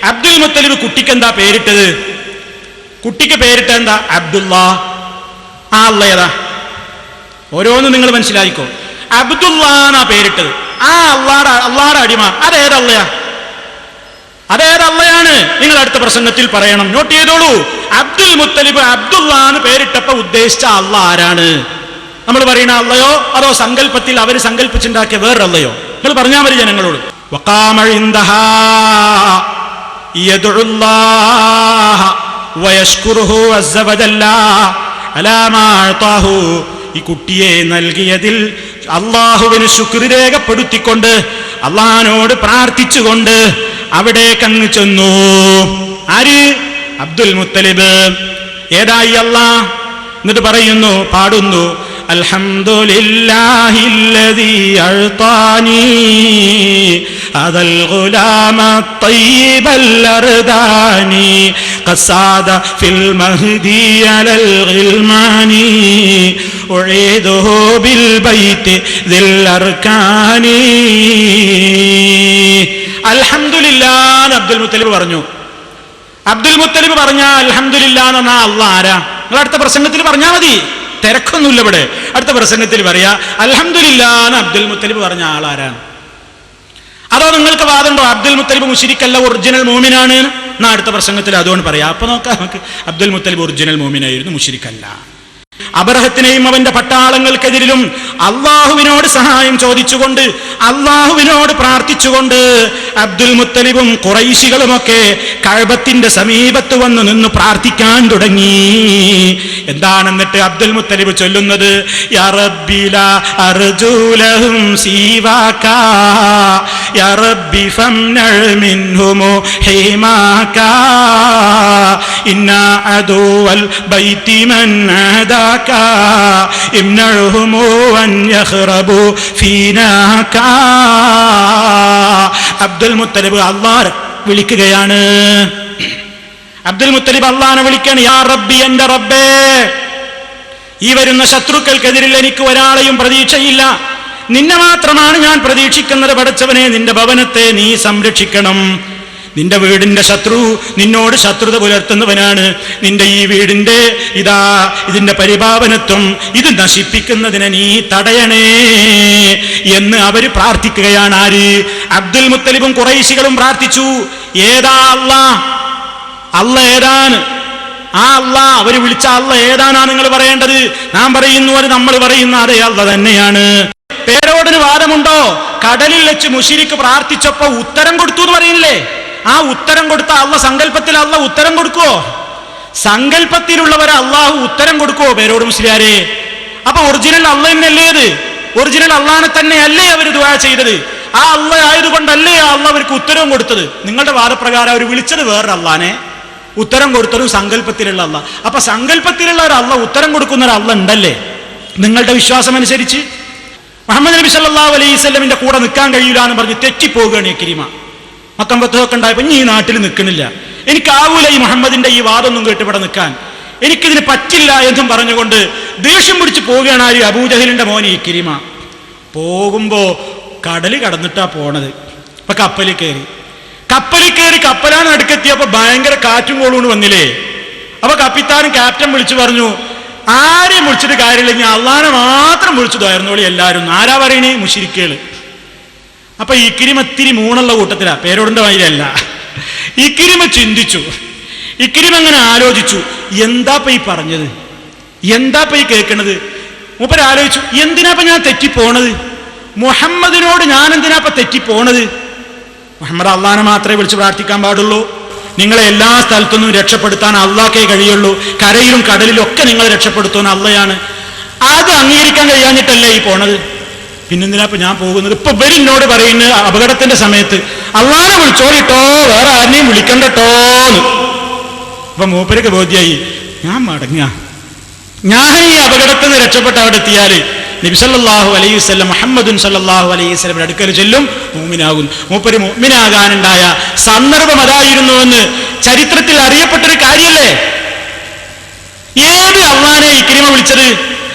അബ്ദുൽ മുത്തലിബ് കുട്ടിക്ക് എന്താ പേരിട്ടത്? കുട്ടിക്ക് പേരിട്ട എന്താ? അബ്ദുള്ള. ആ അള്ള ഏതാ? ഓരോന്നും നിങ്ങൾ മനസ്സിലായിക്കോ. അബ്ദുള്ളാന്നാ പേരിട്ടത്. ആ അള്ളാടെ അടിമ അതേതള്ളയാ? അതേതള്ളയാണ്? നിങ്ങൾ അടുത്ത പ്രസംഗത്തിൽ പറയണം. നോട്ട് ചെയ്തോളൂ. അബ്ദുൽ മുത്തലിബ് അബ്ദുള്ളാന്ന് പേരിട്ടപ്പോ ഉദ്ദേശിച്ച അള്ള ആരാണ്? നമ്മൾ പറയുന്ന അള്ളയോ അതോ സങ്കല്പത്തിൽ അവര് സങ്കല്പിച്ചുണ്ടാക്കിയ വേറൊള്ളയോ? നിങ്ങൾ പറഞ്ഞാൽ മതി ജനങ്ങളോട്. ഈ കുട്ടിയെ നൽകിയതിൽ അള്ളാഹുവിന് ശുക്ർ രേഖപ്പെടുത്തിക്കൊണ്ട് അള്ളാഹിനോട് പ്രാർത്ഥിച്ചുകൊണ്ട് അവിടേക്കങ്ങ് ചെന്നു. ആര്? അബ്ദുൽ മുത്തലിബ്. ഏതായി അള്ളാഹ്? എന്നിട്ട് പറയുന്നു, പാടുന്നു, അൽഹംദുലില്ലാഹില്ലദീ അഅ്താനി അദൽ ഗുലാമ ത്വയ്യിബൽ അർദാനി ഖസാദ ഫിൽ മഹ്ദി അലൽ ഗിൽമാനി ഉഈദുഹു ബിൽ ബൈത്തി ദിൽ അർകാനി. അൽഹംദുലില്ലാഹ് അബ്ദുൽ മുത്തലിബ് പറഞ്ഞു. അബ്ദുൽ മുത്തലിബ് പറഞ്ഞ അൽഹംദുലില്ലാഹ് എന്ന് പറഞ്ഞാൽ അള്ളാഹ് ആരാ? നിങ്ങൾ അടുത്ത പ്രസംഗത്തിൽ പറഞ്ഞാൽ മതി, തിരക്കൊന്നുമില്ല ഇവിടെ. അടുത്ത പ്രസംഗത്തിൽ പറയാ അൽഹംദുലില്ലാഹ് അബ്ദുൽ മുത്തലിബ് പറഞ്ഞ ആളാരാണ്? അതോ നിങ്ങൾക്ക് വാദമുണ്ടോ അബ്ദുൽ മുത്തലിബ് മുശ്രിക്കല്ല, ഒറിജിനൽ മൂമിനാണ്? എന്നാ അടുത്ത പ്രസംഗത്തിൽ അതുകൊണ്ട് പറയാം. അപ്പൊ നോക്കാം നമുക്ക്. അബ്ദുൽ മുത്തലിബ് ഒറിജിനൽ മൂമിനായിരുന്നു, മുശ്രിക്കല്ല. അബറഹത്തിനെയും അവന്റെ പട്ടാളങ്ങൾക്കെതിരിലും അള്ളാഹുവിനോട് സഹായം ചോദിച്ചുകൊണ്ട് അള്ളാഹുവിനോട് പ്രാർത്ഥിച്ചുകൊണ്ട് അബ്ദുൽ മുത്തലിബും ഖുറൈശികളുമൊക്കെ കഅബത്തിന്റെ സമീപത്ത് വന്നു നിന്ന് പ്രാർത്ഥിക്കാൻ തുടങ്ങി. എന്താണെന്നിട്ട് അബ്ദുൽ മുത്തലിബ് ചൊല്ലുന്നത്? യാ റബ്ബി ലാ അർജൂ ലഹും സീവാകാ യാ റബ്ബി ഫംനഉ മിൻഹും ഹിമാകാ ഇന്നാ അദുവൽ ബൈതി മൻ ആദാ അബ്ദുൽ മുത്തലിബ് അള്ളാഹ് വിളിക്കുകയാണ്. അബ്ദുൽ മുത്തലിബ് അള്ളാഹിനെ വിളിക്കുകയാണ്. യാ റബ്ബി, എന്റെ റബ്ബേ, ഈ വരുന്ന ശത്രുക്കൾക്കെതിരിൽ എനിക്ക് ഒരാളെയും പ്രതീക്ഷയില്ല, നിന്നെ മാത്രമാണ് ഞാൻ പ്രതീക്ഷിക്കുന്നത്. പടച്ചവനെ, നിന്റെ ഭവനത്തെ നീ സംരക്ഷിക്കണം. നിന്റെ വീടിന്റെ ശത്രു നിന്നോട് ശത്രുത പുലർത്തുന്നവനാണ്. നിന്റെ ഈ വീടിന്റെ ഇതിന്റെ പരിപാവനത്വം ഇത് നശിപ്പിക്കുന്നതിനെ നീ തടയണേ എന്ന് അവര് പ്രാർത്ഥിക്കുകയാണ്. ആര്? അബ്ദുൽ മുത്തലിബും ഖുറൈശികളും പ്രാർത്ഥിച്ചു. ഏതാ അല്ലാഹ്? അല്ലാഹ് ഏതാണ്? ആ അല്ലാഹ്, അവര് വിളിച്ച അല്ലാഹ് ഏതാനാ നിങ്ങൾ പറയേണ്ടത്? നാം പറയുന്നു അത് നമ്മൾ പറയുന്ന അതേ അല്ലാഹ് തന്നെയാണ്. പേരോടിന് വാദമുണ്ടോ? കടലിൽ വെച്ച് മുശ്രിക്ക് പ്രാർത്ഥിച്ചപ്പോ ഉത്തരം കൊടുത്തു എന്ന് പറയുന്നില്ലേ? ആ ഉത്തരം കൊടുത്ത അള്ളാഹ് സങ്കല്പത്തിൽ അള്ളാഹ് ഉത്തരം കൊടുക്കുവോ? സങ്കല്പത്തിലുള്ളവരെ അള്ളാഹു ഉത്തരം കൊടുക്കുവോ പേരോട് മുസ്ലിയാരെ? അപ്പൊ ഒറിജിനൽ അള്ളാഹ് തന്നെയല്ലേ അത്? ഒറിജിനൽ അള്ളാഹിനെ തന്നെയല്ലേ അവർ ദുആ ചെയ്തത്? ആ അള്ളാഹ് ആയതുകൊണ്ടല്ലേ ആ അള്ളാഹ് അവർക്ക് ഉത്തരവും കൊടുത്തത്? നിങ്ങളുടെ വാദപ്രകാരം അവർ വിളിച്ചത് വേറെ അള്ളാഹിനെ, ഉത്തരം കൊടുത്തതും സങ്കല്പത്തിലുള്ള അള്ളാഹ്. അപ്പൊ സങ്കല്പത്തിലുള്ള ഒരു അള്ളാഹ് ഉത്തരം കൊടുക്കുന്ന ഒരു അള്ളാഹ് ഉണ്ടല്ലേ നിങ്ങളുടെ വിശ്വാസം അനുസരിച്ച്? മുഹമ്മദ് നബി സല്ലല്ലാഹു അലൈഹി വസല്ലമിന്റെ കൂടെ നിൽക്കാൻ കഴിയില്ല എന്ന് പറഞ്ഞ് തെറ്റിപ്പോവുകയാണ് ഇക്രിമ. മക്കമ്പത്തൊക്കെ ഉണ്ടായപ്പോ ഈ നാട്ടിൽ നിൽക്കണില്ല, എനിക്കാവൂല ഈ മുഹമ്മദിന്റെ ഈ വാദമൊന്നും കേട്ട് ഇവിടെ നിൽക്കാൻ, എനിക്കിതിന് പറ്റില്ല എന്നും പറഞ്ഞുകൊണ്ട് ദേഷ്യം പിടിച്ച് പോവുകയാണ്. ആര്? അബൂജഹലിന്റെ മോന് ഇക്രിമ. പോകുമ്പോ കടല് കടന്നിട്ടാ പോണത്. ഇപ്പൊ കപ്പലിൽ കയറി കപ്പലാണ് അടുക്കെത്തിയപ്പോ ഭയങ്കര കാറ്റും കോളുകൊണ്ട് വന്നില്ലേ? അപ്പൊ കപ്പിത്താനും ക്യാപ്റ്റൻ വിളിച്ചു പറഞ്ഞു, ആരെയും വിളിച്ചിട്ട് കാര്യമില്ല, ഞാൻ അള്ളാനെ മാത്രം വിളിച്ചതായിരുന്നോളി എല്ലാവരും. ആരാ പറയണേ? മുശ്രിക്കുകള്. അപ്പൊ ഇക്രിമ ഇത്തിരി മൂണുള്ള കൂട്ടത്തിലാ, പേരോടിന്റെ വഴിയല്ല. ഇക്രിമ ചിന്തിച്ചു, ഇക്രിമ അങ്ങനെ ആലോചിച്ചു, എന്താപ്പ ഈ പറഞ്ഞത്, എന്താപ്പ ഈ കേൾക്കണത്? മൂപ്പര് ആലോചിച്ചു, എന്തിനാപ്പ ഞാൻ തെറ്റിപ്പോണത്? മുഹമ്മദിനോട് ഞാൻ എന്തിനാപ്പ തെറ്റിപ്പോണത്? മുഹമ്മദ് അള്ളാനെ മാത്രമേ വിളിച്ച് പ്രാർത്ഥിക്കാൻ പാടുള്ളൂ. നിങ്ങളെ എല്ലാ സ്ഥലത്തുനിന്നും രക്ഷപ്പെടുത്താൻ അള്ളാഹ്ക്കേ കഴിയുള്ളൂ. കരയിലും കടലിലും ഒക്കെ നിങ്ങളെ രക്ഷപ്പെടുത്തുന്ന അള്ളയാണ്. അത് അംഗീകരിക്കാൻ കഴിയാഞ്ഞിട്ടല്ലേ ഈ പോണത്? പിന്നെന്തിനാപ്പോ ഞാൻ പോകുന്നത്? ഇപ്പൊ ഇവരിന്നോട് പറയുന്നത് അപകടത്തിന്റെ സമയത്ത് അള്ളാനെ വിളിച്ചോളിട്ടോ, വേറെ ആരെയും വിളിക്കണ്ടട്ടോന്ന്. അപ്പൊ മൂപ്പർക്ക് ബോധ്യായി, ഞാൻ മടങ്ങ, ഞാൻ ഈ അപകടത്തിൽ നിന്ന് രക്ഷപ്പെട്ട് അവിടെ എത്തിയാല് നബി സല്ലല്ലാഹു അലൈഹി വസല്ലം മുഹമ്മദുൻ സല്ലല്ലാഹു അലൈഹി വസല്ലം അടുക്കൽ ചെല്ലും, മുഅ്മിനാകും. മൂപ്പര് മുഅ്മിനാകാനുണ്ടായ സന്ദർഭം അതായിരുന്നുവെന്ന് ചരിത്രത്തിൽ അറിയപ്പെട്ടൊരു കാര്യമല്ലേ? ഏത് അള്ളാനെ ഇക്രിമ വിളിച്ചത്?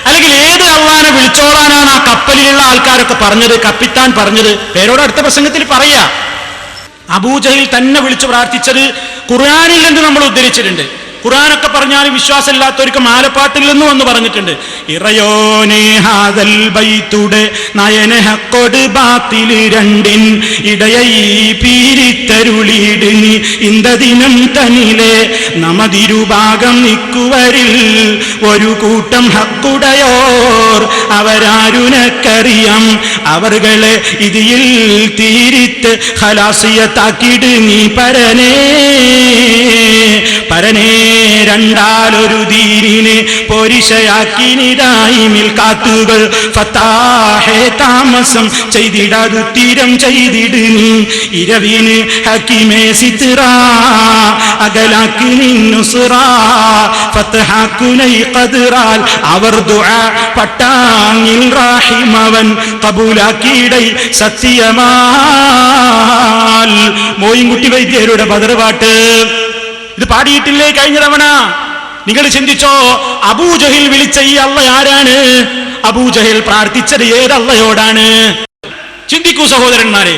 അല്ലെങ്കിൽ ഏത് അള്ളാനെ വിളിച്ചോളാനാണ് ആ കപ്പലിലുള്ള ആൾക്കാരൊക്കെ പറഞ്ഞത്, കപ്പിത്താൻ പറഞ്ഞത്? പേരോട് അടുത്ത പ്രസംഗത്തിൽ പറയാ. അബൂജഹിൽ തന്നെ വിളിച്ചു പ്രാർത്ഥിച്ചത് ഖുർആനിൽ നിന്ന് നമ്മൾ ഉദ്ധരിച്ചിട്ടുണ്ട്. ഖുർആനൊക്കെ പറഞ്ഞാലും വിശ്വാസമില്ലാത്തവർക്ക് മാലപ്പാട്ടിൽ നിന്ന് വന്ന് പറഞ്ഞിട്ടുണ്ട്. ഇറയോനെ ഹാദൽ ബൈത്തുടെ നയന ഹക്കൊട് ബാത്തിൽ രണ്ടിൻ ഇടയൈ പീരിത്തരുളിയിടുന്നി ഇന്ദദിനം തനിലെ നമതിരുഭാഗം നിക്കുവരിൽ ഒരു കൂട്ടം ഹക്കുടയോർ അവരാരുനക്കറിയാം അവർകളെ ഇതിൽ തീരിത്ത് ഖലാസിയത്താക്കിട് നീ പരനേ രണ്ടാലൊരു ദീനിനെ പോരിശയാക്കിനിതായിമിൽ കാത്തുകൾ ഫത്താഹേ താമസം ചെയ്തിടാതു തീരം ചെയ്തിട് നീ ഇരവിന് ഹക്കിമേ സിത്ര അകലാക്കി നിന്നുസുറ ഫത്ഹാക്കുനൈ ഖദ്റാൽ അവർ ദുആ പട്ടാങ്ങിൽ റാഹിമവൻ കബൂലാക്കിയിടൈ സത്യമാൽ. മോയിൻകുട്ടി വൈദ്യരുടെ ബദർ പാട്ട് ഇത് പാടിയിട്ടില്ലേ കഴിഞ്ഞ തവണ? നിങ്ങൾ ചിന്തിച്ചോ, അബൂജഹിൽ വിളിച്ച ഈ അള്ള ആരാണ്? അബൂജഹിൽ പ്രാർത്ഥിച്ചത് ഏതള്ളയോടാണ്? ചിന്തിക്കൂ സഹോദരന്മാരെ.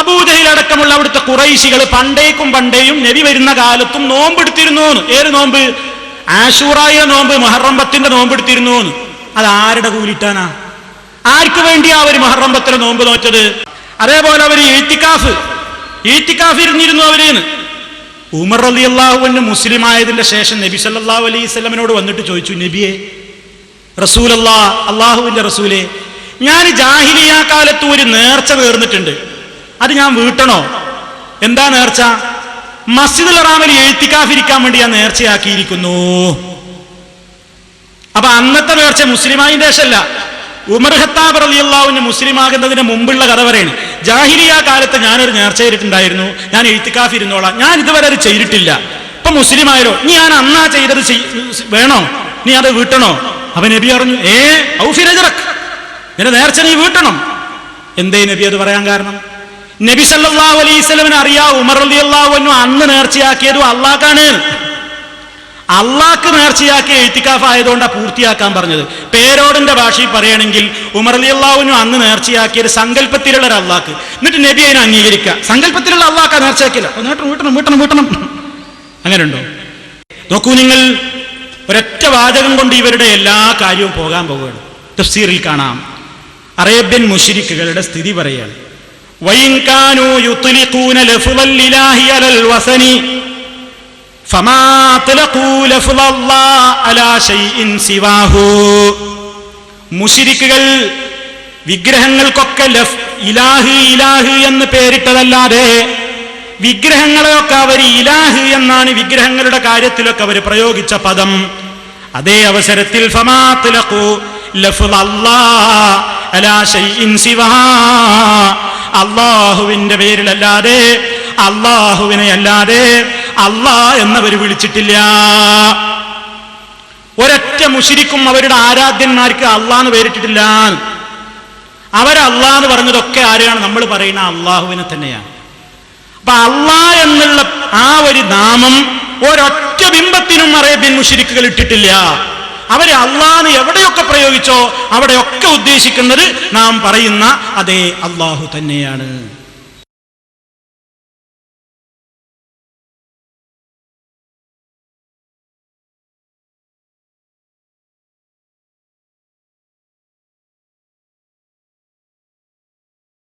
അബൂജഹിൽ അടക്കമുള്ള അവിടുത്തെ ഖുറൈശികൾ പണ്ടേയും നബി വരുന്ന കാലത്തും നോമ്പെടുത്തിരുന്നു. ഏത് നോമ്പ്? ആശൂറായ നോമ്പ്, മുഹറം 10 നോമ്പെടുത്തിരുന്നു. അത് ആരുടെ കൂലിട്ടാനാ? ആർക്ക് വേണ്ടിയാ അവർ മുഹറം 10 നോമ്പ് നോറ്റത്? അതേപോലെ അവർ ഈത്തിക്കാഫ് ഇരുന്നിരുന്നു അവരേന്ന്. ഉമർ റളിയല്ലാഹു അൻഹു മുസ്ലിം ആയതിന്റെ ശേഷം നബി സല്ലല്ലാഹു അലൈഹി വസല്ലമയോട് വന്നിട്ട് ചോദിച്ചു, നബിയെ, റസൂലല്ലാഹ്, അള്ളാഹുവിന്റെ റസൂലേ, ഞാൻ ജാഹിലിയ കാലത്ത് ഒരു നേർച്ച നേർന്നിട്ടുണ്ട്, അത് ഞാൻ വീട്ടണോ? എന്താ നേർച്ച? മസ്ജിദുൽ ഹറാമിൽ ഇഴ്തികാഫിരിക്കാൻ വേണ്ടി ഞാൻ നേർച്ചയാക്കിയിരിക്കുന്നു. അപ്പൊ അന്നത്തെ നേർച്ച മുസ്ലിമായ ദേശമല്ല. ഉമർ ഖത്താബ് റളിയല്ലാഹു അൻഹു മുസ്ലിം ആകുന്നതിന് മുമ്പുള്ള കഥ പറയാണ്. ജാഹിലിയ കാലത്ത് ഞാനൊരു നേർച്ച ചെയ്തിട്ടുണ്ടായിരുന്നു, ഞാൻ ഇഴ്തികാഫ് ഇരുന്നോളാം, ഞാൻ ഇതുവരെ അത് ചെയ്തിട്ടില്ല. ഇപ്പൊ മുസ്ലിം ആയാലോ, നീ ഞാൻ അന്നാ ചെയ്തത് വേണോ? നീ അത് വീട്ടണോ? അവൻ നബി പറഞ്ഞു, നിന്റെ നേർച്ച നീ വീട്ടണം. എന്തേ നബി അത് പറയാൻ കാരണം? നബി സല്ലല്ലാഹു അലൈഹി വസല്ലമനെ അറിയാം ഉമർ റളിയല്ലാഹു അൻഹു അന്ന് നേർച്ചയാക്കിയത് അള്ളാഹ്ക്കാണ്. അള്ളാഹ്ക്ക് നേർച്ചയാക്കിയ ഇഴ്തികാഫ് ആയതുകൊണ്ടാണ് പൂർത്തിയാക്കാൻ പറഞ്ഞത്. പേരോടിന്റെ ഭാഷയിൽ പറയുകയാണെങ്കിൽ ഉമർ റളിയല്ലാഹു അൻഹു അന്ന് നേർച്ചയാക്കിയത് സങ്കല്പത്തിലുള്ള ഒരു അള്ളാഹ്ക്ക്. എന്നിട്ട് നബി അതിനെ അംഗീകരിക്കുക. സങ്കല്പത്തിലുള്ള അള്ളാഹ്ക്കാ നേർച്ചയാക്കില്ല, വീട്ടണം. അങ്ങനെ ഉണ്ടോ? നോക്കൂ നിങ്ങൾ, ഒരൊറ്റ വാചകം കൊണ്ട് ഇവരുടെ എല്ലാ കാര്യവും പോകാൻ പോവുകയാണ്. തഫ്സീറിൽ കാണാം, അറേബ്യൻ മുശ്രിക്കുകളുടെ സ്ഥിതി പറയുകയാണ്. വഇൻ കാനൂ യുത്ലിഖൂന ലഫ്ളൽ ഇലാഹി അലൽ വസനി ഫമാ തലഖൂ ലഫ്ളല്ലാഹി അലാ ശൈഇൻ സിവാഹു. മുശ്രിക്കുകൾ വിഗ്രഹങ്ങൾക്കൊക്കെ ഇലാഹ് എന്ന് പേരിട്ടതല്ലാതെ വിഗ്രഹങ്ങളെയൊക്കെ അവർ ഇലാഹ് എന്നാണ് വിഗ്രഹങ്ങളുടെ കാര്യത്തിലൊക്കെ അവർ പ്രയോഗിച്ച പദം. അതേ അവസരത്തിൽ ഫമാ തലഖൂ ലഫ്ളല്ലാഹി അലാ ശൈഇൻ സിവാഹു, അള്ളാഹുവിന്റെ പേരിലല്ലാതെ, അള്ളാഹുവിനെ അല്ലാതെ അള്ളാഹ് എന്നവർ വിളിച്ചിട്ടില്ല. ഒരൊറ്റ മുശ്രിക്കും അവരുടെ ആരാധ്യന്മാർക്ക് അള്ളാഹ്ന്ന് പേരിട്ടിട്ടില്ല. അവരല്ലാന്ന് പറഞ്ഞതൊക്കെ ആരെയാണ്? നമ്മൾ പറയുന്ന അള്ളാഹുവിനെ തന്നെയാണ്. അപ്പൊ അള്ളാഹ് എന്നുള്ള ആ ഒരു നാമം ഒരൊറ്റ ബിംബത്തിനും അറേബ്യൻ മുശ്രിക്കുകൾ ഇട്ടിട്ടില്ല. അവരെ അള്ളാഹ്ന്ന് എവിടെയൊക്കെ പ്രയോഗിച്ചോ അവിടെയൊക്കെ ഉദ്ദേശിക്കുന്നത് നാം പറയുന്ന അതേ അള്ളാഹു തന്നെയാണ്.